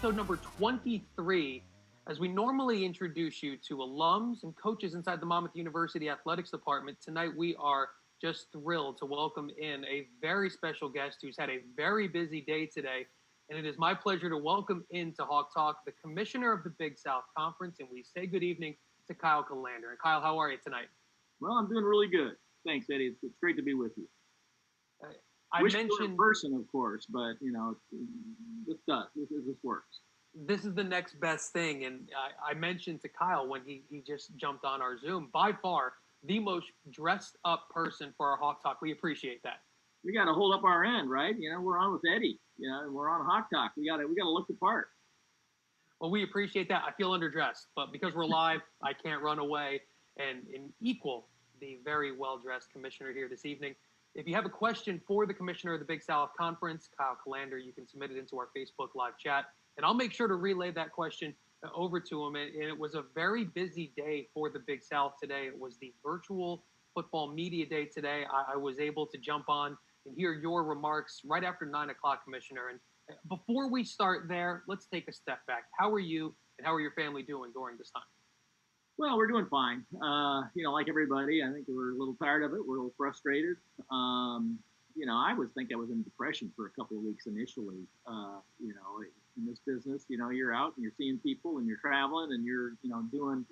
episode number 23. As we normally introduce you to alums and coaches inside the Monmouth University Athletics Department, tonight we are just thrilled to welcome in a very special guest who's had a very busy day today. And it is my pleasure to welcome into Hawk Talk the commissioner of the Big South Conference, and we say good evening to Kyle Kallander. And Kyle, how are you tonight? Well, I'm doing really good. Thanks, Eddie. It's great to be with you. I Wish mentioned you were in person, of course, but this works. This is the next best thing, and I mentioned to Kyle when he just jumped on our Zoom, by far the most dressed up person for our Hawk Talk. We appreciate that. We got to hold up our end, right? We're on with Eddie. And we're on Hawk Talk. We got to look the part. Well, we appreciate that. I feel underdressed, but because we're live, I can't run away and equal the very well-dressed commissioner here this evening. If you have a question for the commissioner of the Big South Conference, Kyle Kallander, you can submit it into our Facebook live chat, and I'll make sure to relay that question over to him. And it was a very busy day for the Big South today. It was the virtual football media day today. I was able to jump on and hear your remarks right after 9 o'clock, Commissioner. And before we start there, let's take a step back. How are you and how are your family doing during this time? Well, we're doing fine. Like everybody, I think we're a little tired of it. We're a little frustrated. I think I was in depression for a couple of weeks initially. In this business, you're out and you're seeing people and you're traveling and you're, doing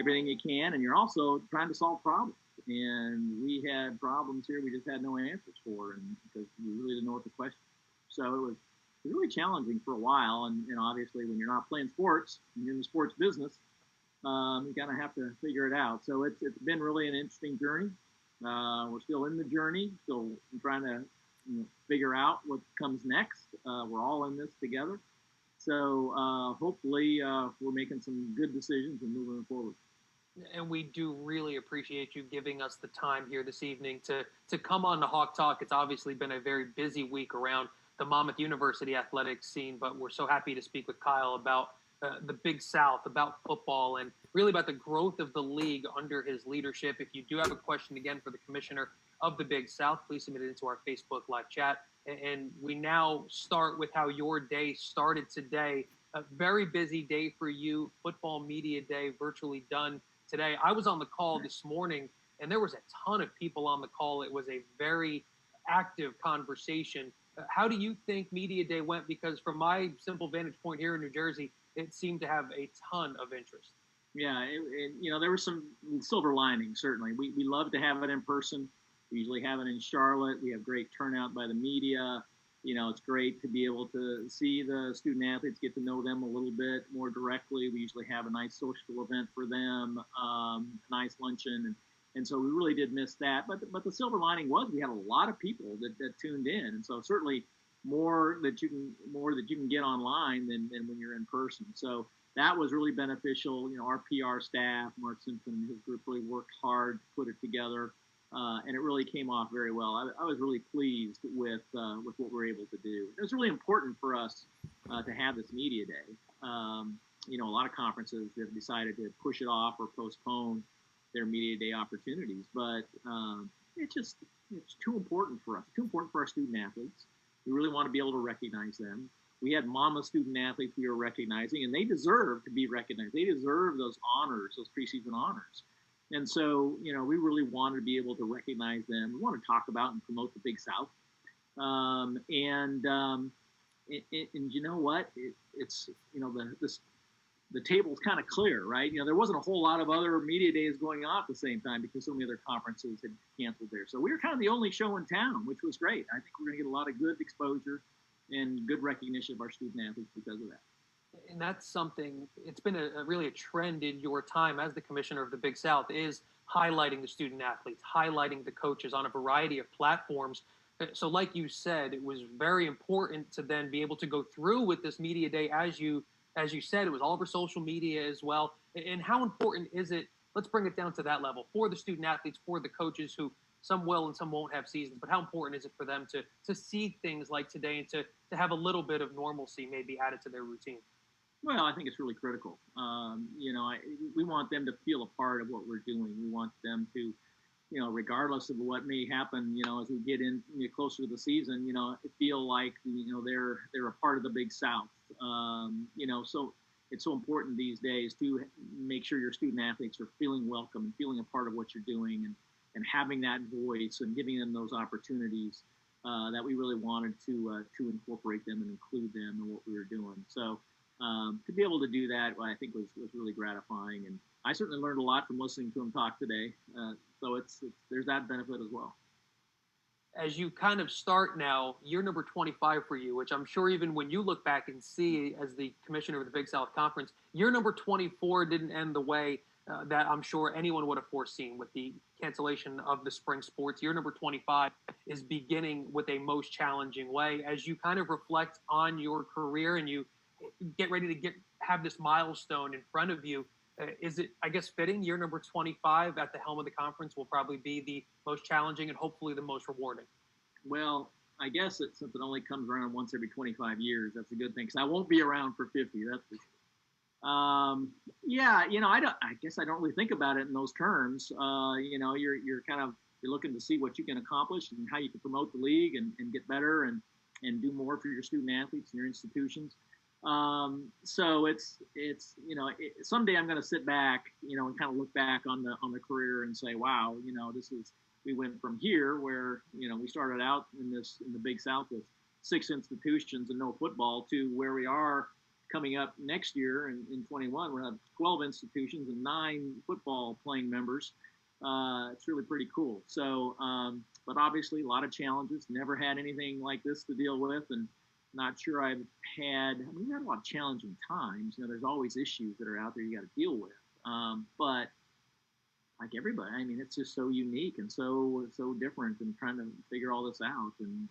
everything you can. And you're also trying to solve problems. And we had problems here we just had no answers for, and because we really didn't know what the question was. So it was really challenging for a while. And obviously, when you're not playing sports and you're in the sports business, you kind of have to figure it out. So it's been really an interesting journey. We're still in the journey, still trying to figure out what comes next. We're all in this together. So hopefully we're making some good decisions and moving forward. And we do really appreciate you giving us the time here this evening to come on to Hawk Talk. It's obviously been a very busy week around the Monmouth University athletics scene, but we're so happy to speak with Kyle about the Big South, about football, and really about the growth of the league under his leadership. If you do have a question, again, for the commissioner of the Big South, please submit it into our Facebook live chat. And we now start with how your day started today. A very busy day for you, football media day, virtually done today. I was on the call this morning, and there was a ton of people on the call. It was a very active conversation. How do you think media day went? Because from my simple vantage point here in New Jersey, it seemed to have a ton of interest. Yeah, there were some silver linings, certainly. We love to have it in person. We usually have it in Charlotte. We have great turnout by the media. It's great to be able to see the student athletes, get to know them a little bit more directly. We usually have a nice social event for them, a nice luncheon. And so we really did miss that. But the silver lining was we had a lot of people that tuned in. And so certainly more that you can get online than when you're in person. So that was really beneficial. Our PR staff, Mark Simpson and his group, really worked hard to put it together. And it really came off very well. I was really pleased with what we were able to do. It was really important for us to have this media day. A lot of conferences have decided to push it off or postpone their media day opportunities, but it's too important for us. Too important for our student athletes. We really want to be able to recognize them. We had Monmouth student athletes we were recognizing, and they deserve to be recognized. They deserve those honors, those preseason honors. And so, we really wanted to be able to recognize them. We want to talk about and promote the Big South. And you know what? The table's kind of clear, right? There wasn't a whole lot of other media days going on at the same time because so many other conferences had canceled there. So we were kind of the only show in town, which was great. I think we're going to get a lot of good exposure and good recognition of our student athletes because of that. And that's something, it's been really a trend in your time as the commissioner of the Big South, is highlighting the student athletes, highlighting the coaches on a variety of platforms. So like you said, it was very important to then be able to go through with this media day. As you said, it was all over social media as well. And how important is it, let's bring it down to that level, for the student athletes, for the coaches who some will and some won't have seasons, but how important is it for them to see things like today and to have a little bit of normalcy maybe added to their routine? Well, I think it's really critical. We want them to feel a part of what we're doing. We want them to, regardless of what may happen, as we get in closer to the season, feel like, they're a part of the Big South. So it's so important these days to make sure your student athletes are feeling welcome and feeling a part of what you're doing, and having that voice and giving them those opportunities that we really wanted to incorporate them and include them in what we were doing. So to be able to do that, I think was really gratifying, and I certainly learned a lot from listening to him talk today. So there's that benefit as well. As you kind of start now, year number 25 for you, which I'm sure even when you look back and see as the commissioner of the Big South Conference, year number 24 didn't end the way that I'm sure anyone would have foreseen with the cancellation of the spring sports. Year number 25 is beginning with a most challenging way. As you kind of reflect on your career and you get ready to have this milestone in front of you, is it, I guess, fitting year number 25 at the helm of the conference will probably be the most challenging and hopefully the most rewarding? Well, I guess since it only comes around once every 25 years, that's a good thing, because I won't be around for 50, that's for sure. Yeah, I guess I don't really think about it in those terms. You're kind of, you're looking to see what you can accomplish and how you can promote the league and get better and do more for your student athletes and your institutions. So it's someday I'm going to sit back, and kind of look back on the career and say, wow, we went from here where, we started out in the Big South with 6 institutions and no football, to where we are coming up next year in 21. We'll have 12 institutions and 9 football playing members. It's really pretty cool. So, but obviously a lot of challenges, never had anything like this to deal with, and not sure we've had a lot of challenging times. There's always issues that are out there you got to deal with. But like everybody, it's just so unique and so different, and trying to figure all this out. And,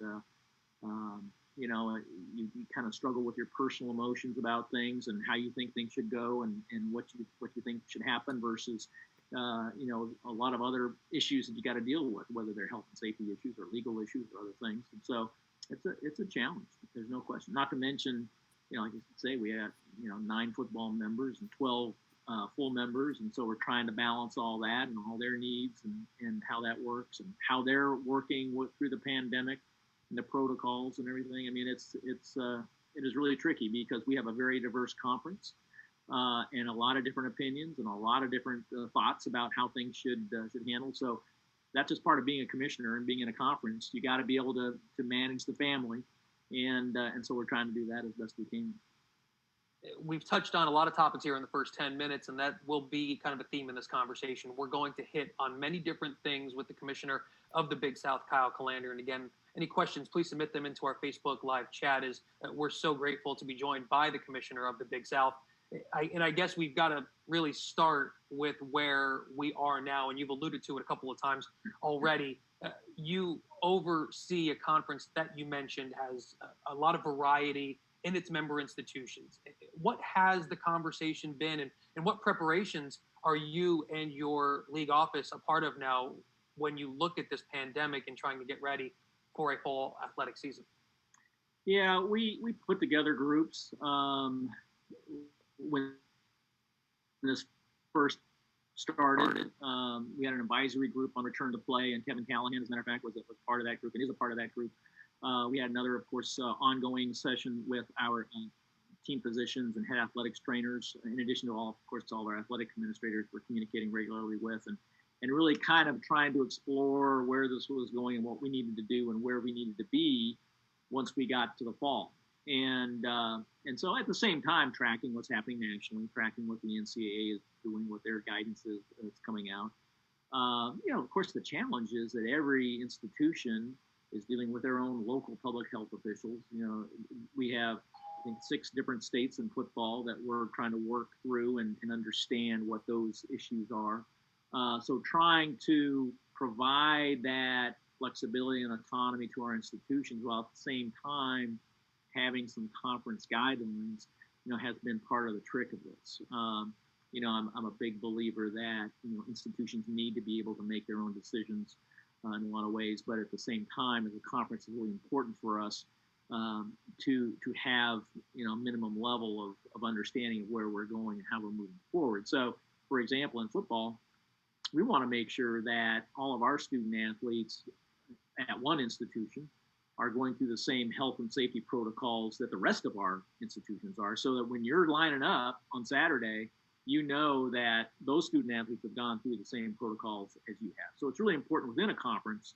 you kind of struggle with your personal emotions about things and how you think things should go, and what you think should happen versus, a lot of other issues that you got to deal with, whether they're health and safety issues or legal issues or other things. And so it's a challenge. There's no question. Not to mention, like you say, we have 9 football members and 12 full members, and so we're trying to balance all that and all their needs and how that works and how they're working through the pandemic and the protocols and everything. It is really tricky, because we have a very diverse conference and a lot of different opinions and a lot of different thoughts about how things should handle. So that's just part of being a commissioner and being in a conference. You got to be able to manage the family, and so we're trying to do that as best we can. We've touched on a lot of topics here in the first 10 minutes, and that will be kind of a theme in this conversation. We're going to hit on many different things with the commissioner of the Big South, Kyle Kallander. And again, any questions, please submit them into our Facebook Live chat, as we're so grateful to be joined by the commissioner of the Big South. I guess we've got to really start with where we are now, and you've alluded to it a couple of times already. You oversee a conference that you mentioned has a lot of variety in its member institutions. What has the conversation been, and what preparations are you and your league office a part of now when you look at this pandemic and trying to get ready for a fall athletic season? Yeah, we put together groups when this first started. We had an advisory group on return to play, and Kevin Callahan, as a matter of fact, was part of that group and is a part of that group. We had another, of course, ongoing session with our team physicians and head athletics trainers, in addition to all of our athletic administrators we're communicating regularly with, and really kind of trying to explore where this was going and what we needed to do and where we needed to be once we got to the fall. And so at the same time, tracking what's happening nationally, tracking what the NCAA is doing, what their guidance is that's coming out. Of course, the challenge is that every institution is dealing with their own local public health officials. We have, I think, 6 different states in football that we're trying to work through and understand what those issues are. So trying to provide that flexibility and autonomy to our institutions, while at the same time having some conference guidelines, has been part of the trick of this. I'm a big believer that institutions need to be able to make their own decisions in a lot of ways, but at the same time, as a conference, is really important for us to have minimum level of understanding of where we're going and how we're moving forward. So, for example, in football, we want to make sure that all of our student athletes at one institution are going through the same health and safety protocols that the rest of our institutions are, so that when you're lining up on Saturday, you know that those student athletes have gone through the same protocols as you have. So it's really important within a conference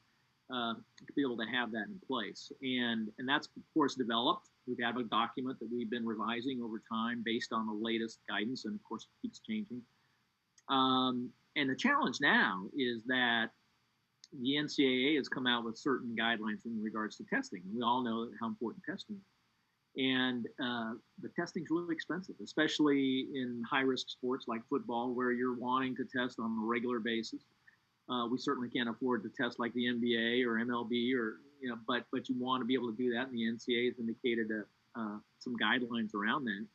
to be able to have that in place. And that's, of course, developed. We have a document that we've been revising over time based on the latest guidance, and of course, it keeps changing. And the challenge now is that the NCAA has come out with certain guidelines in regards to testing. We all know how important testing is. And the testing is really expensive, especially in high-risk sports like football, where you're wanting to test on a regular basis. We certainly can't afford to test like the NBA or MLB, or but you want to be able to do that, and the NCAA has indicated some guidelines around that.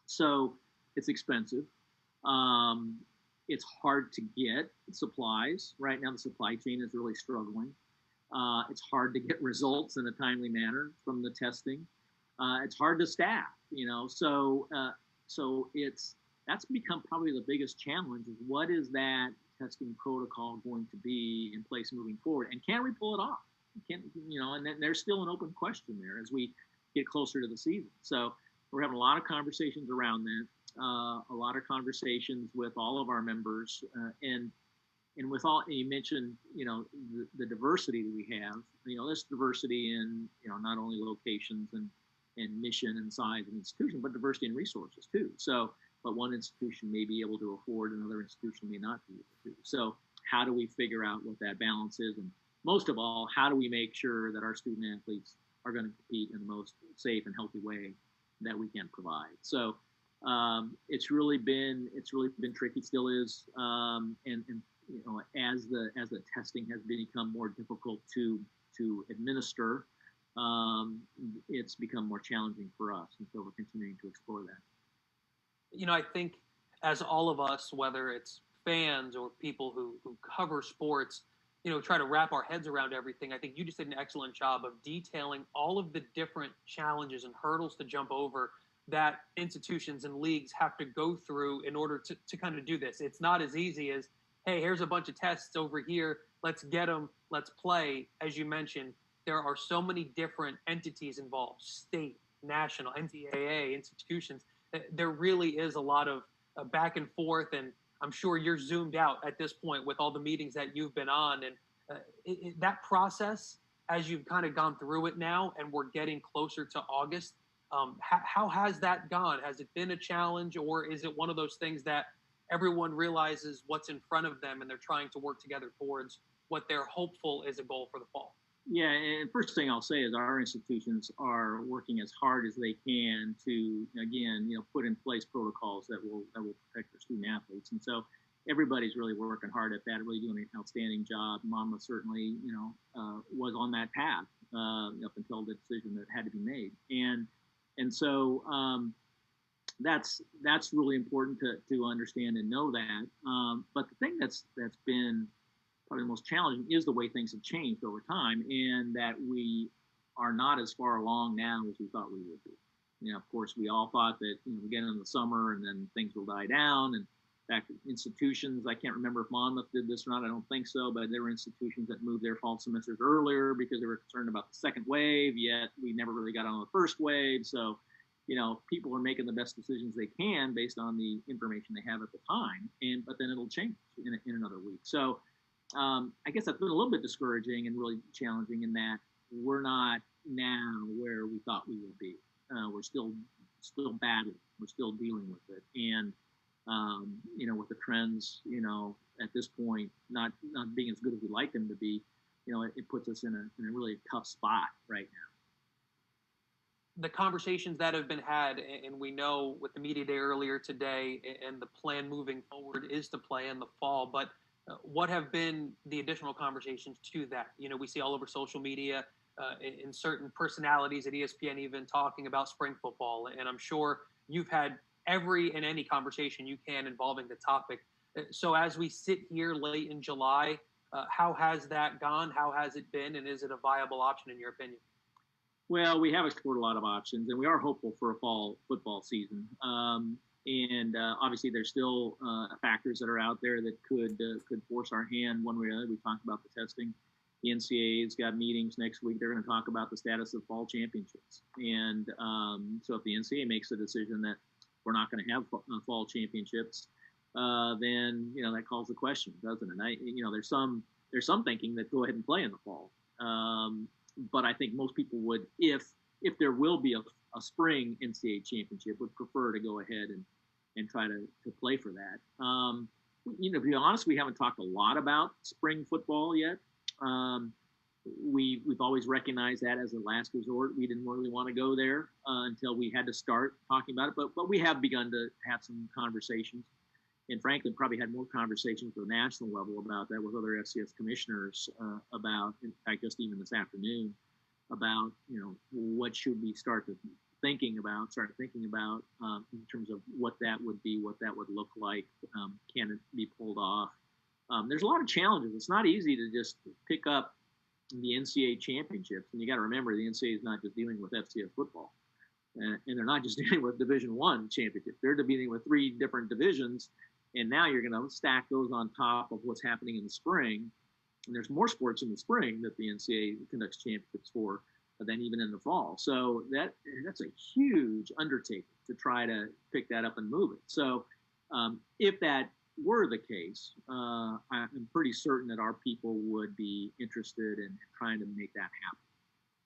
So it's expensive. It's hard to get supplies. Right now, the supply chain is really struggling. It's hard to get results in a timely manner from the testing. It's hard to staff, So that's become probably the biggest challenge: is what is that testing protocol going to be in place moving forward, and can we pull it off? And then there's still an open question there as we get closer to the season. So we're having a lot of conversations around that. A lot of conversations with all of our members, and with all, you mentioned, the diversity that we have. There's diversity in, not only locations and mission and size and institution, but diversity in resources too. So, but one institution may be able to afford, another institution may not be able to. So, how do we figure out what that balance is, and most of all, how do we make sure that our student athletes are going to compete in the most safe and healthy way that we can provide? So. It's really been tricky. It still is, and as the testing has become more difficult to administer, it's become more challenging for us, and so we're continuing to explore that. I think as all of us, whether it's fans or people who cover sports, try to wrap our heads around everything. I think you just did an excellent job of detailing all of the different challenges and hurdles to jump over that institutions and leagues have to go through in order to kind of do this. It's not as easy as, hey, here's a bunch of tests over here. Let's get them. Let's play. As you mentioned, there are so many different entities involved: state, national, NCAA, institutions. There really is a lot of back and forth, and I'm sure you're zoomed out at this point with all the meetings that you've been on. And that process, as you've kind of gone through it now, and we're getting closer to August, how has that gone? Has it been a challenge, or is it one of those things that everyone realizes what's in front of them and they're trying to work together towards what they're hopeful is a goal for the fall? Yeah, and first thing I'll say is our institutions are working as hard as they can to, again, put in place protocols that will protect their student athletes. And so everybody's really working hard at that, really doing an outstanding job. Mama certainly, was on that path up until the decision that had to be made. And so that's really important to understand and know that. But the thing that's been probably the most challenging is the way things have changed over time, and that we are not as far along now as we thought we would be. Of course, we all thought that we get into the summer and then things will die down. And back to institutions, I can't remember if Monmouth did this or not. I don't think so, but there were institutions that moved their fall semesters earlier because they were concerned about the second wave. Yet we never really got on the first wave. So, people are making the best decisions they can based on the information they have at the time. But then it'll change in another week. So I guess that's been a little bit discouraging and really challenging in that we're not now where we thought we would be. We're still battling. We're still dealing with it. And with the trends, at this point, not being as good as we'd like them to be, it puts us in a really tough spot right now. The conversations that have been had, and we know with the media day earlier today, and the plan moving forward is to play in the fall, but what have been the additional conversations to that? We see all over social media, in certain personalities at ESPN even talking about spring football, and I'm sure you've had every and any conversation you can involving the topic. So as we sit here late in July, how has that gone? How has it been? And is it a viable option in your opinion? Well, we have explored a lot of options, and we are hopeful for a fall football season. And obviously, there's still factors that are out there that could force our hand one way or the other. We talked about the testing, the NCAA's got meetings next week. They're going to talk about the status of fall championships. And so if the NCAA makes a decision that we're not going to have fall championships, then that calls the question, doesn't it? There's some thinking that go ahead and play in the fall. But I think most people would, if there will be a spring NCAA championship, would prefer to go ahead and try to play for that. To be honest, we haven't talked a lot about spring football yet. We've always recognized that as a last resort. We didn't really want to go there until we had to start talking about it. But we have begun to have some conversations, and frankly, probably had more conversations at the national level about that with other FCS commissioners about, in fact, just even this afternoon, about what should we start thinking about in terms of what that would be, what that would look like. Can it be pulled off? There's a lot of challenges. It's not easy to just pick up the NCAA championships, and you got to remember the NCAA is not just dealing with FCS football, and they're not just dealing with Division I championships. They're dealing with 3 different divisions, and now you're going to stack those on top of what's happening in the spring. And there's more sports in the spring that the NCAA conducts championships for than even in the fall. So that's a huge undertaking to try to pick that up and move it. So if that were the case, I'm pretty certain that our people would be interested in trying to make that happen.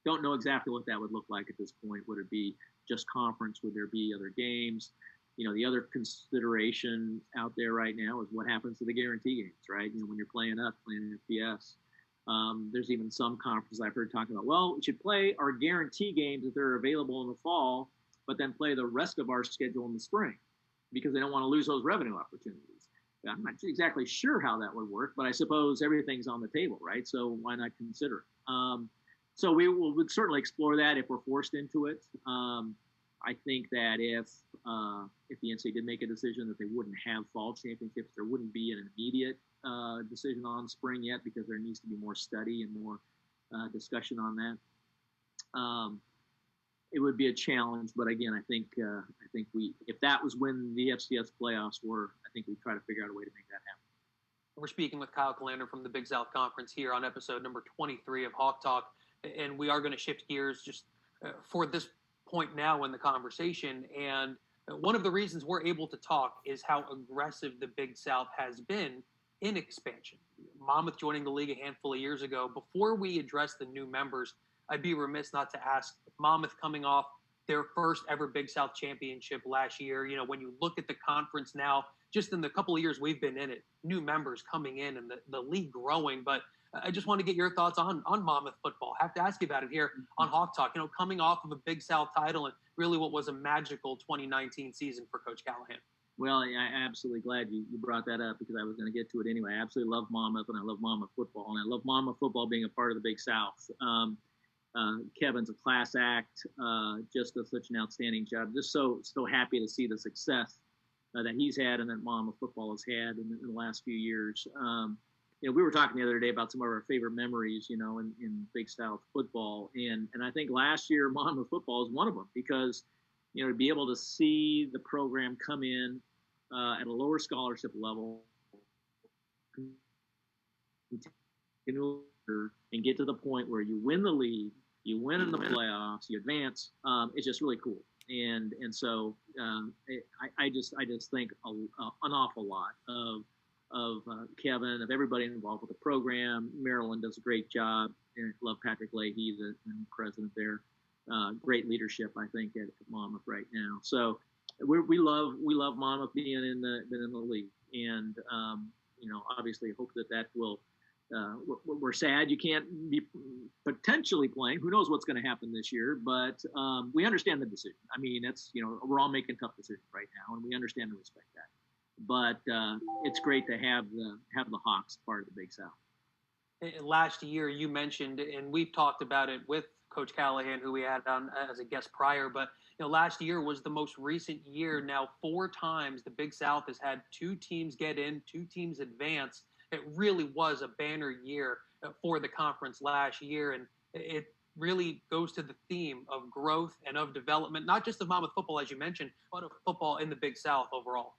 Don't know exactly what that would look like at this point. Would it be just conference? Would there be other games? The other consideration out there right now is what happens to the guarantee games, right? When you're playing FBS. There's even some conferences I've heard talking about, well, we should play our guarantee games if they're available in the fall, but then play the rest of our schedule in the spring because they don't want to lose those revenue opportunities. I'm not exactly sure how that would work, but I suppose everything's on the table, right? So why not consider it? So we would certainly explore that if we're forced into it. I think that if the NCAA did make a decision that they wouldn't have fall championships, there wouldn't be an immediate decision on spring yet because there needs to be more study and more discussion on that. It would be a challenge, but again, I think if that was when the FCS playoffs were, I think we'd try to figure out a way to make that happen. We're speaking with Kyle Kallander from the Big South Conference here on episode number 23 of Hawk Talk, and we are going to shift gears just for this point now in the conversation. And one of the reasons we're able to talk is how aggressive the Big South has been in expansion. Monmouth joining the league a handful of years ago. Before we address the new members, I'd be remiss not to ask Monmouth coming off their first ever Big South championship last year. When you look at the conference now, just in the couple of years we've been in it, new members coming in and the league growing. But I just want to get your thoughts on Monmouth football. I have to ask you about it here on Hawk Talk. Coming off of a Big South title and really what was a magical 2019 season for Coach Callahan. Well, I'm absolutely glad you brought that up because I was going to get to it anyway. I absolutely love Monmouth, and I love Monmouth football, and I love Monmouth football being a part of the Big South. Kevin's a class act, just does such an outstanding job. Just so happy to see the success that he's had and that Monmouth football has had in the last few years. We were talking the other day about some of our favorite memories, in Big South football, and I think last year Monmouth football is one of them because, to be able to see the program come in at a lower scholarship level, and get to the point where you win the league, you win in the playoffs, you advance. It's just really cool, and so I just think an awful lot of Kevin, of everybody involved with the program. Marilyn does a great job. And love Patrick Leahy, the president there. Great leadership, I think, at Monmouth right now. So we love Monmouth being in the league, and obviously hope that will. We're sad you can't be potentially playing. Who knows what's going to happen this year? But we understand the decision. I mean, that's we're all making tough decisions right now, and we understand and respect that. But it's great to have the Hawks part of the Big South. Last year, you mentioned, and we've talked about it with Coach Callahan, who we had on as a guest prior, but last year was the most recent year. Now, 4 times the Big South has had 2 teams get in, 2 teams advance. It really was a banner year for the conference last year, and it really goes to the theme of growth and of development, not just of Monmouth football, as you mentioned, but of football in the Big South overall.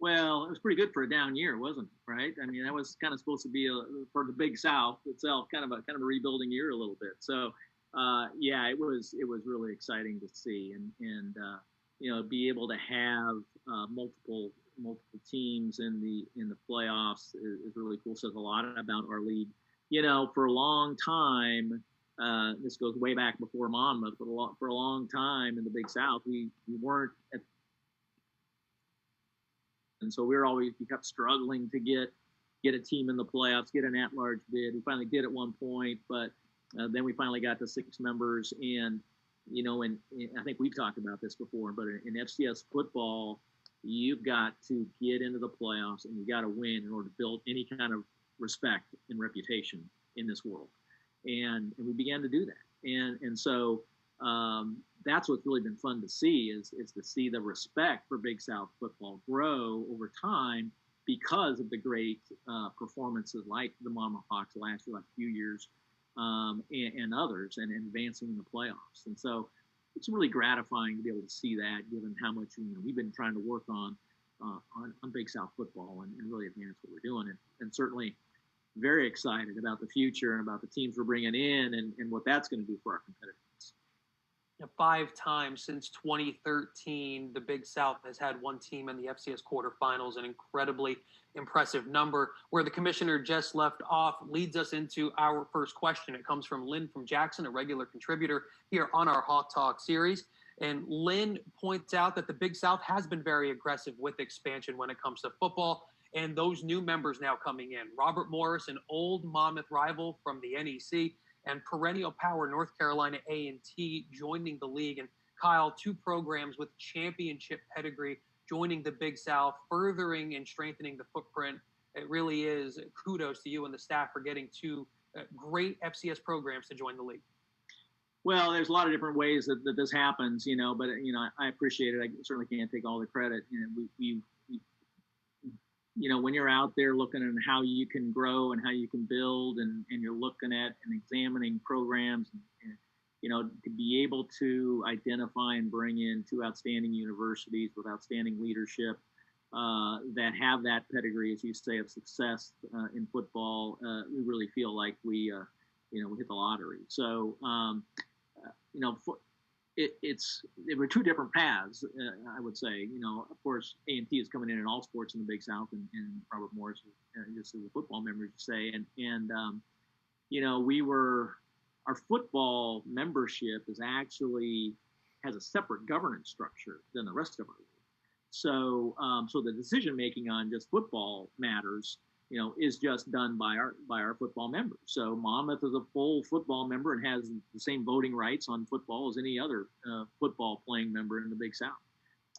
Well, it was pretty good for a down year, wasn't it? Right? I mean, that was kind of supposed to be for the Big South itself, kind of a rebuilding year a little bit. So, yeah, it was really exciting to see, and be able to have multiple teams in the playoffs is really cool. Says a lot about our league. For a long time, this goes way back before Monmouth, but for a long time in the Big South, we weren't at, and so we kept struggling to get a team in the playoffs, get an at-large bid. We finally did at one point, but then we finally got to 6 members, and I think we've talked about this before, but in FCS football, you've got to get into the playoffs and you got to win in order to build any kind of respect and reputation in this world. And we began to do that. And so that's what's really been fun to see is to see the respect for Big South football grow over time because of the great performances like the Monmouth Hawks last few years, and others, and advancing in the playoffs. And so it's really gratifying to be able to see that, given how much we've been trying to work on Big South football and really advance what we're doing. And certainly very excited about the future and about the teams we're bringing in and what that's going to do for our competitiveness. 5 times since 2013, the Big South has had one team in the FCS quarterfinals, an incredibly impressive number. Where the commissioner just left off leads us into our first question. It comes from Lynn from Jackson, a regular contributor here on our Hawk Talk series. And Lynn points out that the Big South has been very aggressive with expansion when it comes to football, and those new members now coming in. Robert Morris, an old Monmouth rival from the NEC, and perennial power North Carolina A&T joining the league. And Kyle, 2 programs with championship pedigree joining the Big South, furthering and strengthening the footprint. It really is kudos to you and the staff for getting 2 great FCS programs to join the league. Well, there's a lot of different ways that this happens, but I appreciate it. I certainly can't take all the credit. We when you're out there looking at how you can grow and how you can build, and you're looking at and examining programs, and to be able to identify and bring in 2 outstanding universities with outstanding leadership that have that pedigree, as you say, of success in football, we really feel like we hit the lottery. So, there were 2 different paths, I would say. Of course, A&T is coming in all sports in the Big South, and Robert Morris, just as a football member, to say, our football membership has a separate governance structure than the rest of our league. So the decision making on just football matters, is just done by our football members. So Monmouth is a full football member and has the same voting rights on football as any other football playing member in the Big South.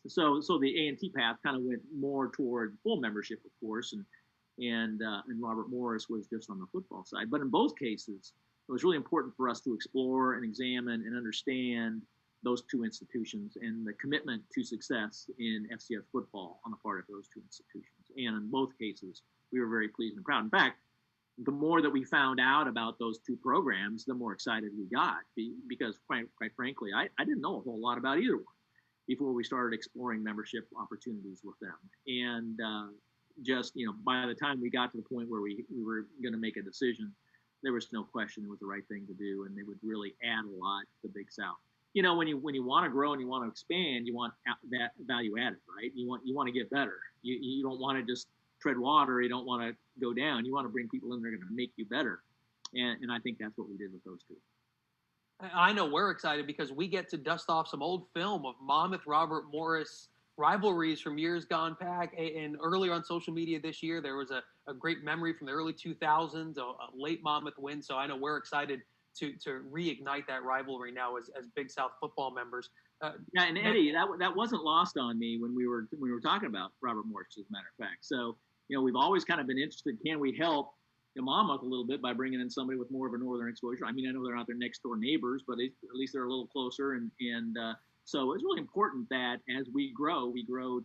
So the A&T path kind of went more toward full membership, of course, and Robert Morris was just on the football side. But in both cases, it was really important for us to explore and examine and understand those 2 institutions and the commitment to success in FCS football on the part of those 2 institutions. And in both cases, we were very pleased and proud. In fact, the more that we found out about those 2 programs, the more excited we got, because quite frankly, I didn't know a whole lot about either one before we started exploring membership opportunities with them. And just, by the time we got to the point where we were going to make a decision, there was no question it was the right thing to do, and they would really add a lot to the Big South. When you want to grow and you want to expand, you want that value added, right? You want to get better. You don't want to just tread water. You don't want to go down. You want to bring people in that are going to make you better. And I think that's what we did with those 2. I know we're excited because we get to dust off some old film of Monmouth Robert Morris rivalries from years gone back. And earlier on social media this year, there was a great memory from the early 2000s, a late Monmouth win. So I know we're excited to reignite that rivalry now as Big South football members. Yeah, and Eddie, that wasn't lost on me when we were talking about Robert Morris, as a matter of fact. So, we've always kind of been interested. Can we help Monmouth a little bit by bringing in somebody with more of a northern exposure? I mean, I know they're not their next door neighbors, but at least they're a little closer. And so it's really important that as we grow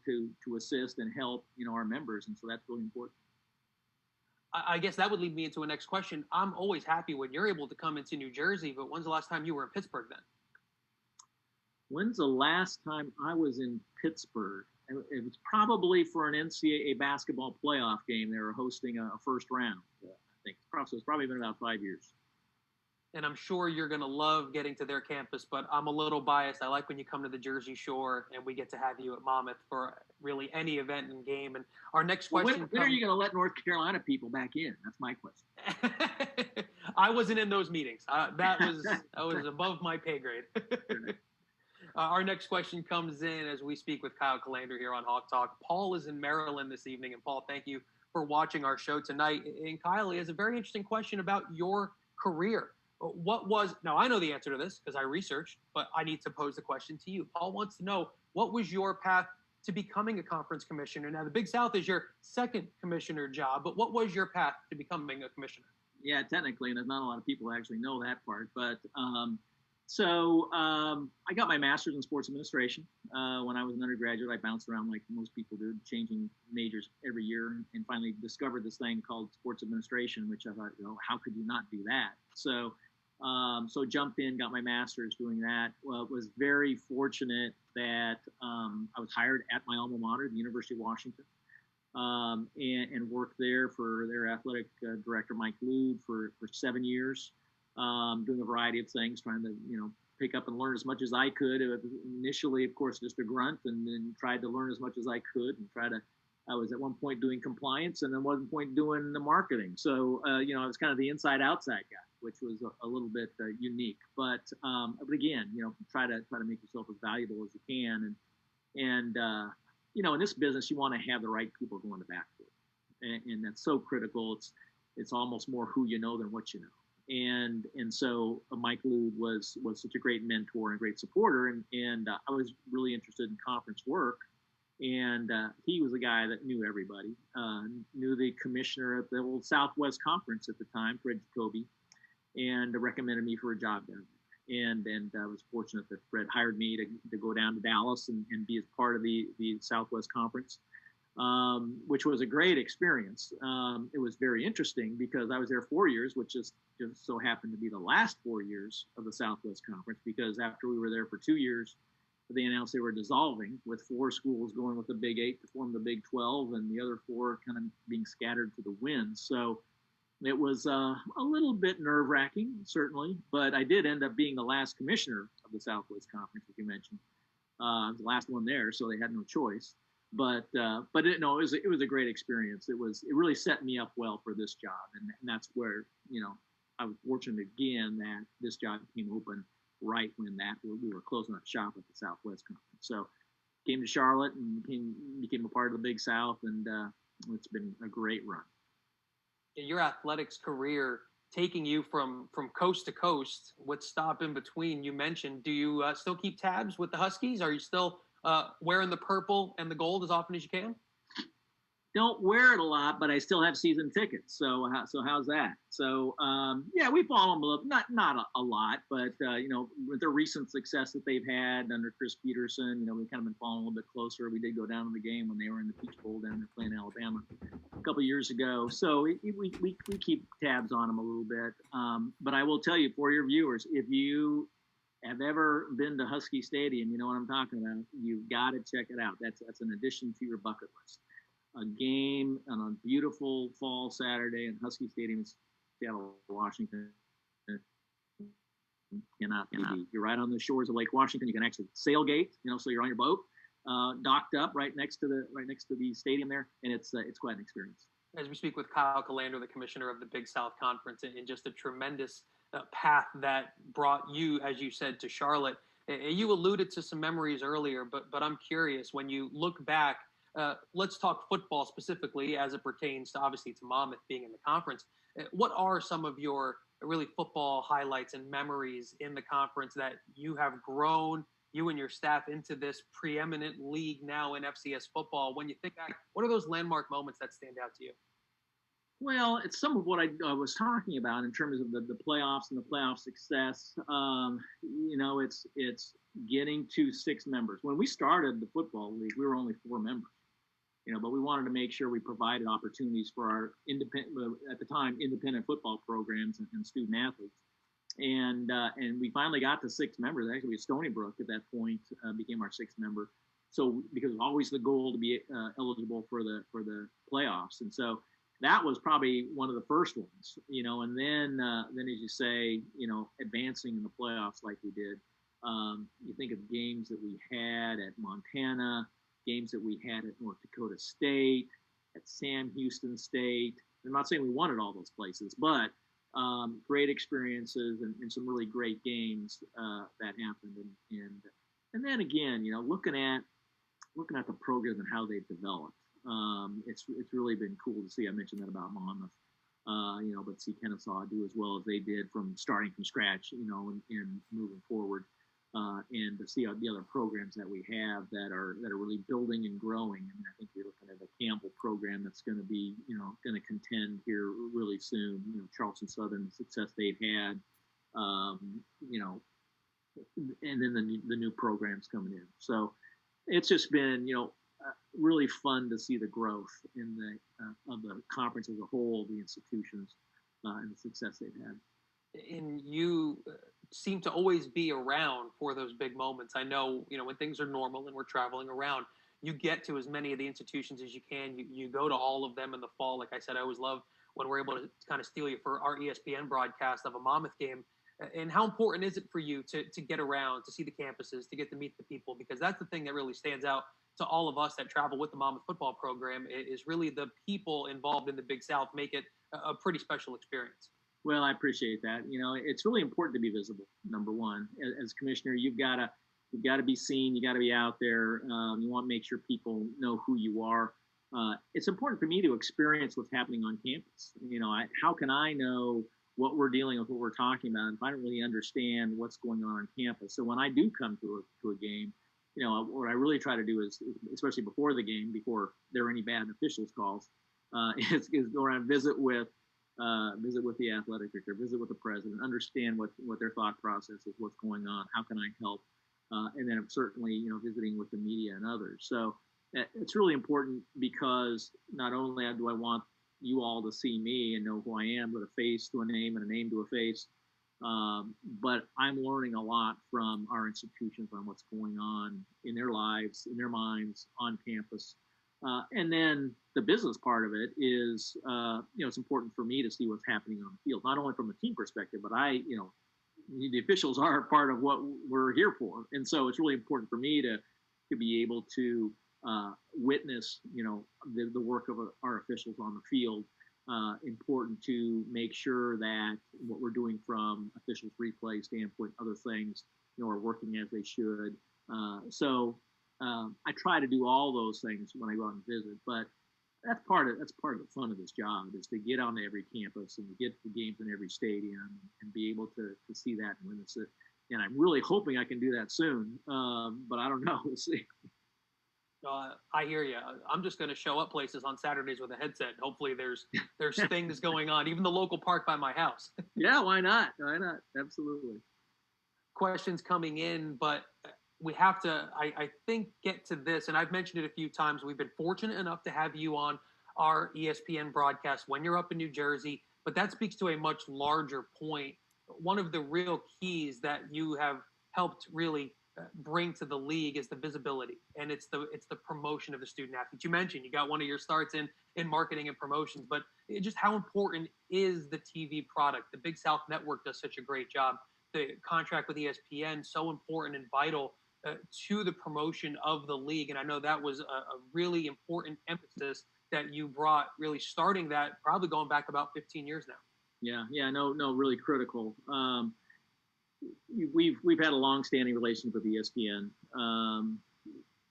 to assist and help our members, and so that's really important. I guess that would lead me into a next question. I'm always happy when you're able to come into New Jersey, but when's the last time you were in Pittsburgh then? When's the last time I was in Pittsburgh? it was probably for an NCAA basketball playoff game. They were hosting a first round. I think so. It's probably been about 5 years. And I'm sure you're going to love getting to their campus, but I'm a little biased. I like when you come to the Jersey Shore and we get to have you at Monmouth for really any event and game. And our next question: when are you going to let North Carolina people back in? That's my question. I wasn't in those meetings. That was above my pay grade. Our next question comes in as we speak with Kyle Kallander here on Hawk Talk. Paul is in Maryland this evening, and Paul, thank you for watching our show tonight. And Kyle, he has a very interesting question about your career. Now I know the answer to this because I researched, but I need to pose the question to you. Paul wants to know, what was your path to becoming a conference commissioner? Now the Big South is your second commissioner job, but what was your path to becoming a commissioner? Yeah, technically, and there's not a lot of people who actually know that part, but I got my master's in sports administration. When I was an undergraduate, I bounced around like most people do, changing majors every year, and finally discovered this thing called sports administration, which I thought, how could you not do that? So jumped in, got my master's doing that. Well, was very fortunate that I was hired at my alma mater, the University of Washington, and worked there for their athletic director, Mike Lude, for 7 years. Doing a variety of things, trying to, pick up and learn as much as I could. Initially, of course, just a grunt, and then tried to learn as much as I could and I was at one point doing compliance and then one point doing the marketing. So, I was kind of the inside outside guy, which was a little bit unique, but again, try to make yourself as valuable as you can. And in this business, you want to have the right people going to bat for it. And that's so critical. It's almost more who you know than what you know. And so Mike Lude was such a great mentor and a great supporter, and I was really interested in conference work, and he was a guy that knew everybody, knew the commissioner at the old Southwest Conference at the time, Fred Jacoby, and recommended me for a job down there. And I was fortunate that Fred hired me to go down to Dallas and be as part of the Southwest Conference. Which was a great experience. It was very interesting because I was there 4 years, which just so happened to be the last 4 years of the Southwest Conference, because after we were there for 2 years, they announced they were dissolving, with 4 schools going with the Big 8 to form the Big 12, and the other 4 kind of being scattered to the wind. So it was a little bit nerve-wracking, certainly, but I did end up being the last commissioner of the Southwest Conference, as you mentioned. I was the last one there, so they had no choice. But it was a great experience. It really set me up well for this job, and that's where I was fortunate again that this job came open right when we were closing up shop at the Southwest Conference. So came to Charlotte and became a part of the Big South, and it's been a great run. Your athletics career taking you from coast to coast, with stop in between, you mentioned. Do you still keep tabs with the Huskies? Are you still wearing the purple and the gold as often as you can? Don't wear it a lot, but I still have season tickets. So how's that? So we follow them a little, not a lot, but with the recent success that they've had under Chris Peterson, we've kind of been following a little bit closer. We did go down to the game when they were in the Peach Bowl down there playing Alabama a couple of years ago. So we keep tabs on them a little bit. But I will tell you, for your viewers, if you have ever been to Husky Stadium, you know what I'm talking about. You've got to check it out. That's an addition to your bucket list. A game on a beautiful fall Saturday in Husky Stadium in Seattle, Washington. Cannot be. You're right on the shores of Lake Washington. You can actually sailgate, so you're on your boat, docked up right next to the stadium there, and it's quite an experience. As we speak with Kyle Kallander, the commissioner of the Big South Conference, and just a tremendous path that brought you, as you said, to Charlotte. You alluded to some memories earlier, but I'm curious, when you look back, let's talk football specifically as it pertains to, obviously, to Monmouth being in the conference. What are some of your really football highlights and memories in the conference that you have grown, you and your staff, into this preeminent league now in FCS football? When you think back, what are those landmark moments that stand out to you? Well, it's some of what I was talking about in terms of the playoffs and the playoff success. It's getting to 6 members. When we started the football league, we were only 4 members. But we wanted to make sure we provided opportunities for our independent football programs and student athletes. And we finally got to 6 members. Actually, Stony Brook at that point became our 6th member. So because it's always the goal to be eligible for the playoffs, and so that was probably one of the first ones, and then as you say, advancing in the playoffs like we did. You think of games that we had at Montana, games that we had at North Dakota State, at Sam Houston State. I'm not saying we won at all those places, but great experiences and some really great games that happened. And then again, looking at the program and how they've developed. It's really been cool to see. I mentioned that about Monmouth, but see Kennesaw do as well as they did from starting from scratch, and moving forward. And to see the other programs that we have that are really building and growing. I mean, I think you're looking at a Campbell program that's going to be, going to contend here really soon. Charleston Southern, the success they've had, and then the new programs coming in. So it's just been, really fun to see the growth in the of the conference as a whole, the institutions, and the success they've had. And you seem to always be around for those big moments. I know, when things are normal and we're traveling around, you get to as many of the institutions as you can. You go to all of them in the fall. Like I said, I always love when we're able to kind of steal you for our ESPN broadcast of a Monmouth game. And how important is it for you to get around, to see the campuses, to get to meet the people? Because that's the thing that really stands out to all of us that travel with the Monmouth football program is really the people involved in the Big South make it a pretty special experience. Well, I appreciate that. It's really important to be visible. Number one, as commissioner, you've got to be seen. You got to be out there. You want to make sure people know who you are. It's important for me to experience what's happening on campus. How can I know what we're dealing with, what we're talking about, if I don't really understand what's going on campus? So when I do come to a game, what I really try to do is, especially before the game, before there are any bad officials calls, is go around visit with the athletic director, visit with the president, understand what their thought process is, what's going on, how can I help, and then certainly visiting with the media and others. So it's really important because not only do I want you all to see me and know who I am with a face to a name and a name to a face, but I'm learning a lot from our institutions on what's going on in their lives, in their minds, on campus. And then the business part of it is, it's important for me to see what's happening on the field, not only from a team perspective, but the officials are part of what we're here for. And so it's really important for me to be able to witness, the work of our officials on the field. Important to make sure that what we're doing from officials replay standpoint, other things, are working as they should. So I try to do all those things when I go out and visit, but that's part of the fun of this job is to get onto every campus and to get to games in every stadium and be able to see that and witness it. And I'm really hoping I can do that soon, but I don't know. We'll see. I hear you. I'm just going to show up places on Saturdays with a headset. Hopefully there's things going on, even the local park by my house. Yeah, why not? Why not? Absolutely. Questions coming in, but we have to, I think, get to this. And I've mentioned it a few times. We've been fortunate enough to have you on our ESPN broadcast when you're up in New Jersey, but that speaks to a much larger point. One of the real keys that you have helped really bring to the league is the visibility, and it's the promotion of the student athletes. You mentioned you got one of your starts in marketing and promotions, but just how important is the TV product? The Big South Network does such a great job. The contract with ESPN, so important and vital to the promotion of the league. And I know that was a really important emphasis that you brought, really starting that, probably going back about 15 years now. Yeah, no, really critical. We've had a long-standing relationship with ESPN,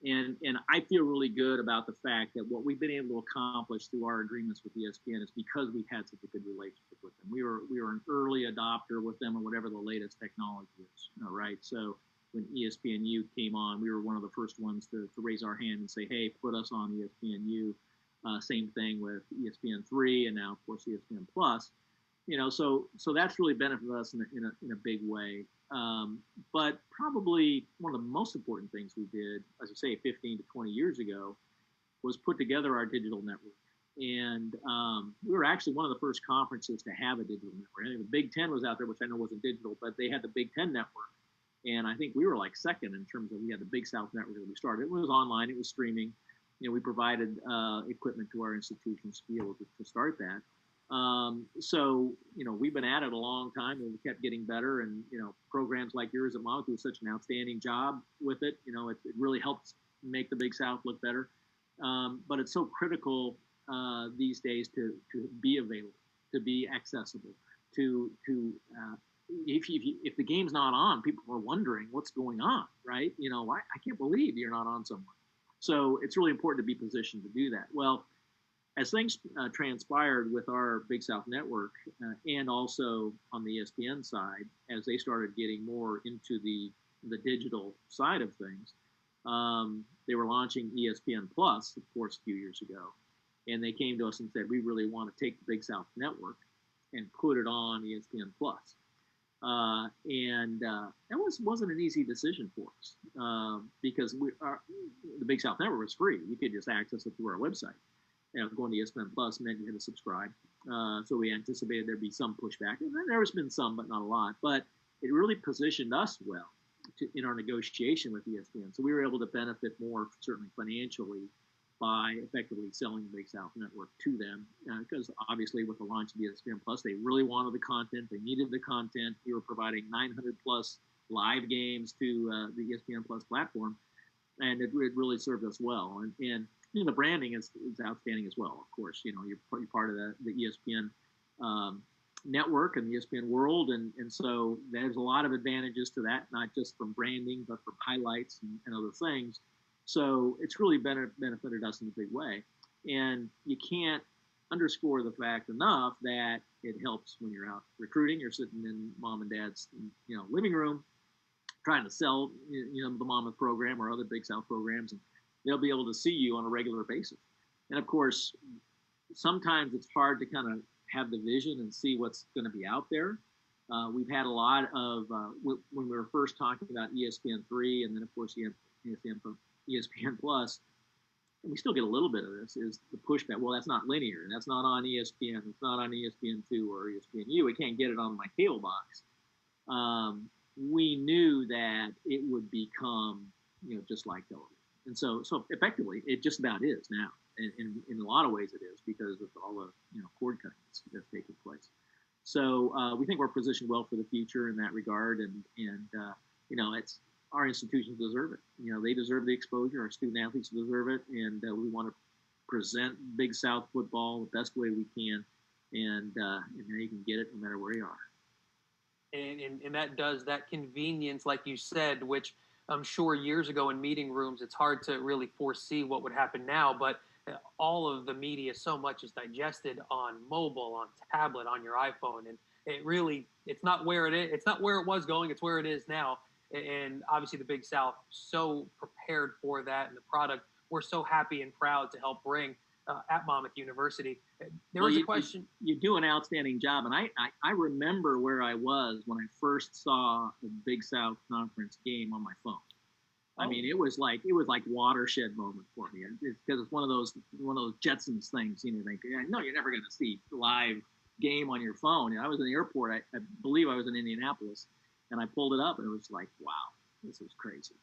and I feel really good about the fact that what we've been able to accomplish through our agreements with ESPN is because we had such a good relationship with them. We were an early adopter with them, or whatever the latest technology is. Right? So when ESPNU came on, we were one of the first ones to raise our hand and say, "Hey, put us on ESPNU." Same thing with ESPN3, and now of course ESPN Plus. So that's really benefited us in a big way. But probably one of the most important things we did, as I say, 15 to 20 years ago, was put together our digital network. And we were actually one of the first conferences to have a digital network. I think the Big Ten was out there, which I know wasn't digital, but they had the Big Ten network. And I think we were like second in terms of we had the Big South Network that we started. It was online, it was streaming. We provided equipment to our institutions to be able to start that. So we've been at it a long time, and we kept getting better. And programs like yours at Monmouth do such an outstanding job with it. It really helps make the Big South look better. But it's so critical these days to be available, to be accessible, to if the game's not on, people are wondering what's going on, right? I can't believe you're not on somewhere. So it's really important to be positioned to do that. Well, as things transpired with our Big South Network and also on the ESPN side, as they started getting more into the digital side of things, they were launching ESPN Plus, of course, a few years ago. And they came to us and said, we really want to take the Big South Network and put it on ESPN Plus. And that wasn't an easy decision for us because the Big South Network was free. You could just access it through our website. Going to ESPN Plus meant you had to subscribe. So we anticipated there'd be some pushback. And there's been some, but not a lot. But it really positioned us well in our negotiation with ESPN. So we were able to benefit more, certainly financially, by effectively selling the Big South Network to them. Because obviously with the launch of ESPN Plus, they really wanted the content. They needed the content. We were providing 900 plus live games to the ESPN Plus platform. And it really served us well. And the branding is outstanding as well. Of course, you're part of the ESPN network and the ESPN world, and so there's a lot of advantages to that, not just from branding, but from highlights and other things. So it's really benefited us in a big way, and you can't underscore the fact enough that it helps when you're out recruiting. You're sitting in mom and dad's living room, trying to sell the Monmouth program or other Big South programs, and they'll be able to see you on a regular basis. And of course, sometimes it's hard to kind of have the vision and see what's going to be out there. We've had a lot of, when we were first talking about ESPN3 and then of course ESPN Plus, and we still get a little bit of this, is the pushback. Well, that's not linear. That's not on ESPN. It's not on ESPN2 or ESPNU. I can't get it on my cable box. We knew that it would become, just like television. And so effectively, it just about is now. And in a lot of ways it is because of all the cord cutting that's taking place. So we think we're positioned well for the future in that regard. And it's our institutions deserve it. They deserve the exposure. Our student athletes deserve it. And we want to present Big South football the best way we can. And now you can get it no matter where you are. And that convenience, like you said, which I'm sure years ago in meeting rooms, it's hard to really foresee what would happen now, but all of the media, so much is digested on mobile, on tablet, on your iPhone. And it's not where it is. It's not where it was going. It's where it is now. And obviously the Big South, so prepared for that. And the product, we're so happy and proud to help bring at Monmouth University. There was a question. You do an outstanding job. And I remember where I was when I first saw the Big South Conference game on my phone. I mean, it was like watershed moment for me because it's one of those Jetsons things. Think, no, you're never going to see live game on your phone. I was in the airport. I believe I was in Indianapolis, and I pulled it up, and it was like, wow, this was crazy.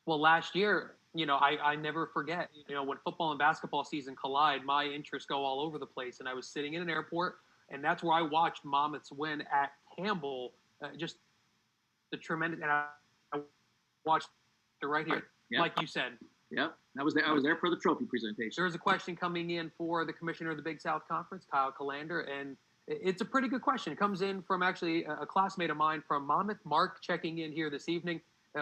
Well, last year, I never forget. When football and basketball season collide, my interests go all over the place, and I was sitting in an airport, and that's where I watched Monmouth's win at Campbell. Just the tremendous, and I watched. They're right here, yep. Like you said. Yep, I was there for the trophy presentation. There's a question coming in for the commissioner of the Big South Conference, Kyle Kallander, and it's a pretty good question. It comes in from actually a classmate of mine from Monmouth, Mark, checking in here this evening.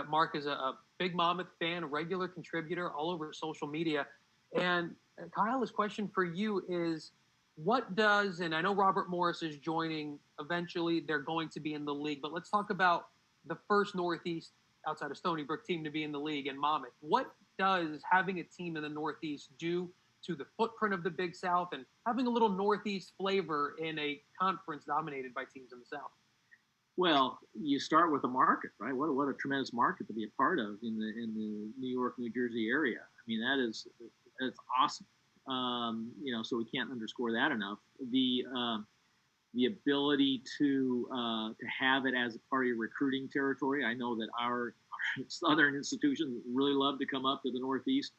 Mark is a big Monmouth fan, a regular contributor all over social media. And Kyle, his question for you is, what does, and I know Robert Morris is joining eventually, they're going to be in the league, but let's talk about the first Northeast outside of Stony Brook team to be in the league in Monmouth. What does having a team in the Northeast do to the footprint of the Big South and having a little Northeast flavor in a conference dominated by teams in the South? Well, you start with a market, right? What a tremendous market to be a part of in the New York, New Jersey area. I mean, that's awesome. So we can't underscore that enough. the ability to have it as a part of your recruiting territory. I know that our southern institutions really love to come up to the Northeast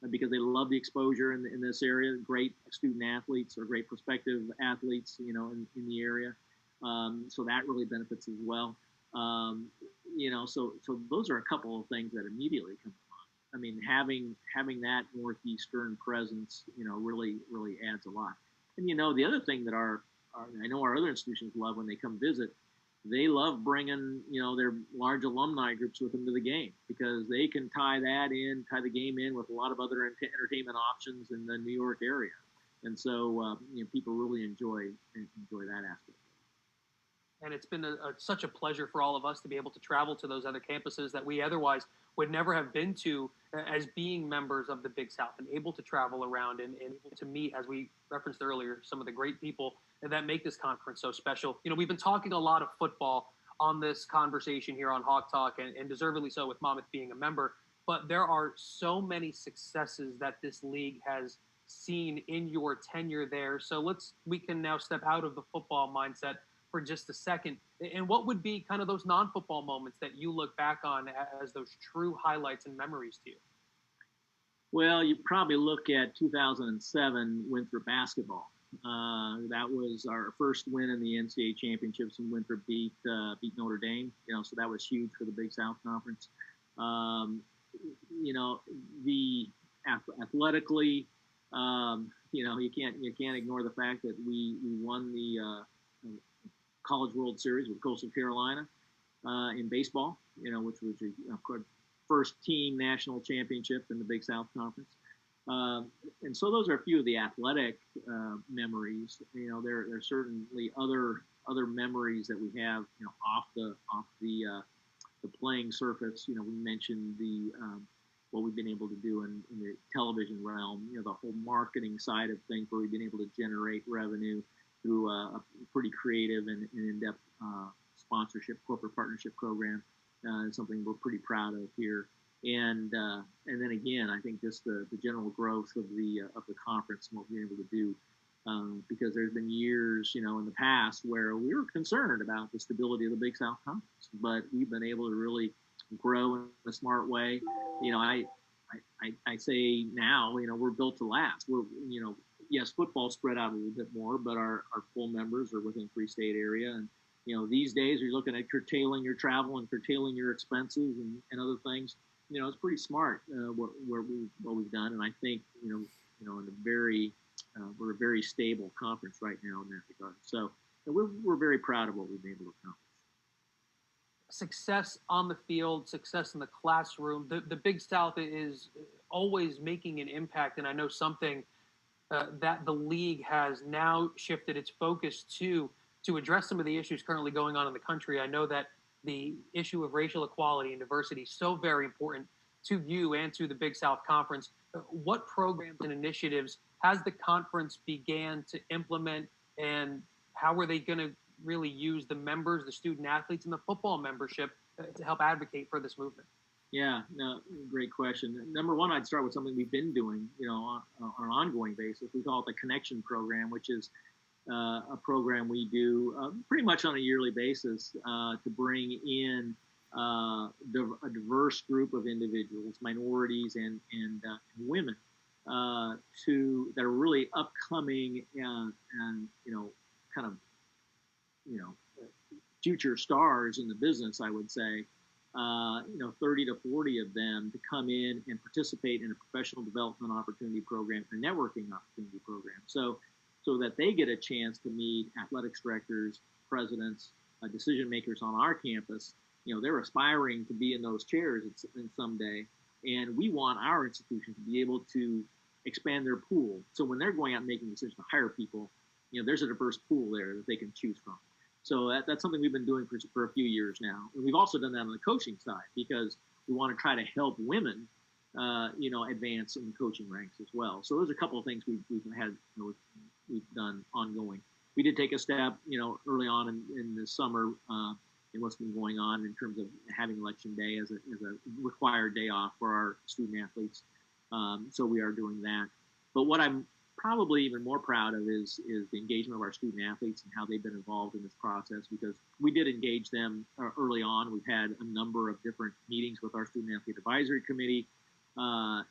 because they love the exposure in this area. Great student athletes or great prospective athletes, in the area. So that really benefits as well. So those are a couple of things that immediately come to mind. I mean, having that northeastern presence, really adds a lot. And the other thing that I know our other institutions love when they come visit, they love bringing their large alumni groups with them to the game because they can tie the game in with a lot of other entertainment options in the New York area, and so people really enjoy that aspect. And it's been such a pleasure for all of us to be able to travel to those other campuses that we otherwise would never have been to as being members of the Big South and able to travel around and able to meet, as we referenced earlier, some of the great people that make this conference so special. We've been talking a lot of football on this conversation here on Hawk Talk, and deservedly so with Monmouth being a member, but there are so many successes that this league has seen in your tenure there. So we can now step out of the football mindset for just a second. And what would be kind of those non-football moments that you look back on as those true highlights and memories to you? Well, you probably look at 2007 Winthrop basketball. That was our first win in the NCAA championships, and Winthrop beat Notre Dame. So that was huge for the Big South Conference. The athletically, you can't ignore the fact that we won the College World Series with Coastal Carolina in baseball, which was a first team national championship in the Big South Conference. And so those are a few of the athletic memories. There are certainly other memories that we have, off the playing surface. We mentioned what we've been able to do in the television realm. The whole marketing side of things, where we've been able to generate revenue through a pretty creative and in-depth corporate partnership program. Is something we're pretty proud of here. And then again, I think just the general growth of the conference and what we're able to do, because there's been years, in the past where we were concerned about the stability of the Big South Conference, but we've been able to really grow in a smart way. I say now, we're built to last. We're, yes, football spread out a little bit more, but our full members are within three-state area. And, these days you're looking at curtailing your travel and curtailing your expenses and other things. It's pretty smart what we've done. And I think, we're a very stable conference right now in that regard. So we're very proud of what we've been able to accomplish. Success on the field, success in the classroom. The Big South is always making an impact, and I know something that the league has now shifted its focus to address some of the issues currently going on in the country. I know that the issue of racial equality and diversity is so very important to you and to the Big South Conference. What programs and initiatives has the conference began to implement, and how are they going to really use the members, the student athletes, and the football membership to help advocate for this movement? Yeah, no, great question. Number one, I'd start with something we've been doing, on an ongoing basis. We call it the Connection Program, which is a program we do pretty much on a yearly basis to bring in a diverse group of individuals, minorities and women, that are really upcoming and kind of future stars in the business, I would say. 30 to 40 of them to come in and participate in a professional development opportunity program, a networking opportunity program, so that they get a chance to meet athletics directors, presidents, decision makers on our campus. They're aspiring to be in those chairs someday, and we want our institution to be able to expand their pool. So when they're going out and making decisions to hire people, there's a diverse pool there that they can choose from. So that's something we've been doing for a few years now. And we've also done that on the coaching side because we want to try to help women, advance in the coaching ranks as well. So there's a couple of things we've done ongoing. We did take a step, early on in the summer in what's been going on in terms of having Election Day as a required day off for our student athletes. So we are doing that. But what I'm probably even more proud of is the engagement of our student athletes and how they've been involved in this process, because we did engage them early on. We've had a number of different meetings with our student athlete advisory committee, and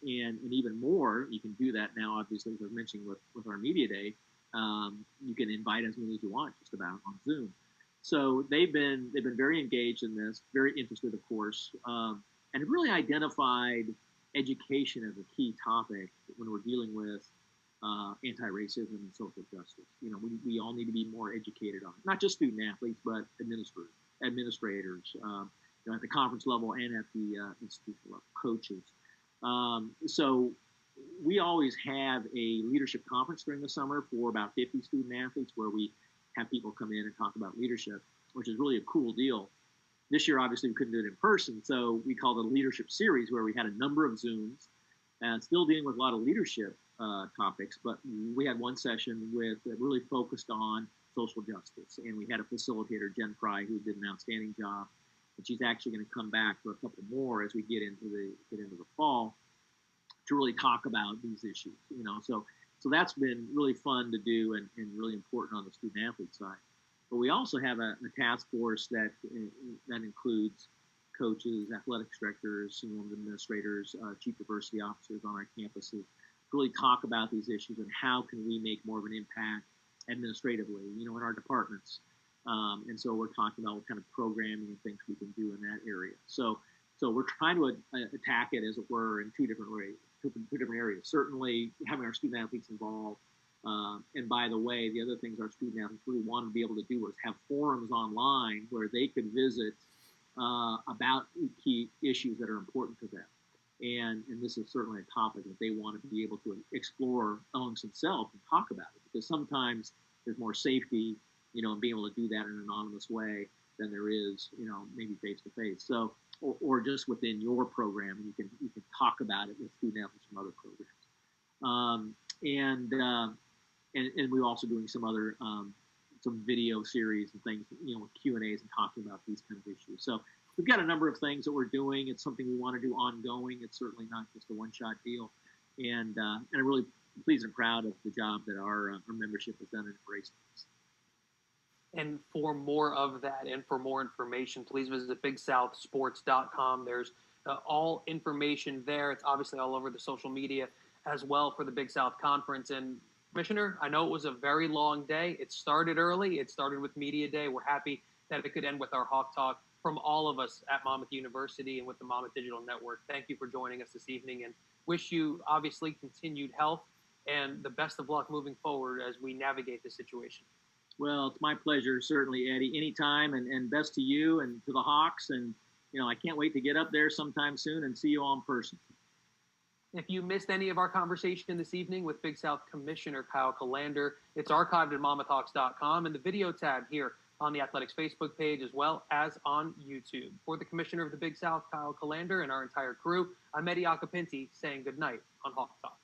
even more. You can do that now, obviously, as I was mentioning with our media day. You can invite as many as you want, just about, on Zoom. So they've been very engaged in this, very interested, of course, and really identified education as a key topic when we're dealing with anti-racism and social justice. We all need to be more educated on it, not just student athletes, but administrators, at the conference level and at the institutional level, coaches. So we always have a leadership conference during the summer for about 50 student athletes, where we have people come in and talk about leadership, which is really a cool deal. This year, obviously, we couldn't do it in person, so we called it a leadership series, where we had a number of Zooms, and still dealing with a lot of leadership topics, but we had one session that really focused on social justice, and we had a facilitator, Jen Fry, who did an outstanding job, and she's actually going to come back for a couple more as we get into the fall to really talk about these issues. So that's been really fun to do and really important on the student athlete side. But we also have a task force that includes coaches, athletic directors, administrators, chief diversity officers on our campuses, really talk about these issues and how can we make more of an impact administratively, in our departments. And so we're talking about what kind of programming and things we can do in that area. So we're trying to attack it, as it were, in two different areas. Certainly having our student athletes involved. And by the way, the other things our student athletes really want to be able to do was have forums online where they could visit about key issues that are important to them. And this is certainly a topic that they want to be able to explore amongst themselves and talk about it, because sometimes there's more safety, in being able to do that in an anonymous way than there is, maybe face to face. So, or just within your program, and you can talk about it with student athletes from other programs. And we're also doing some other some video series and things, with Q&As and talking about these kind of issues. So we've got a number of things that we're doing. It's something we want to do ongoing. It's certainly not just a one-shot deal. And I'm really pleased and proud of the job that our membership has done in embracing this. And for more of that and for more information, please visit BigSouthSports.com. There's all information there. It's obviously all over the social media as well for the Big South Conference. And Commissioner, I know it was a very long day. It started early. It started with Media Day. We're happy that it could end with our Hawk Talk. From all of us at Monmouth University and with the Monmouth Digital Network, thank you for joining us this evening, and wish you obviously continued health and the best of luck moving forward as we navigate this situation. Well, it's my pleasure, certainly, Eddie. Anytime, and best to you and to the Hawks. And, I can't wait to get up there sometime soon and see you all in person. If you missed any of our conversation this evening with Big South Commissioner Kyle Kallander, it's archived at MonmouthHawks.com and the video tab here on the Athletics Facebook page, as well as on YouTube. For the Commissioner of the Big South, Kyle Kallander, and our entire crew, I'm Eddie Acapinti saying good night on Hawk Talk.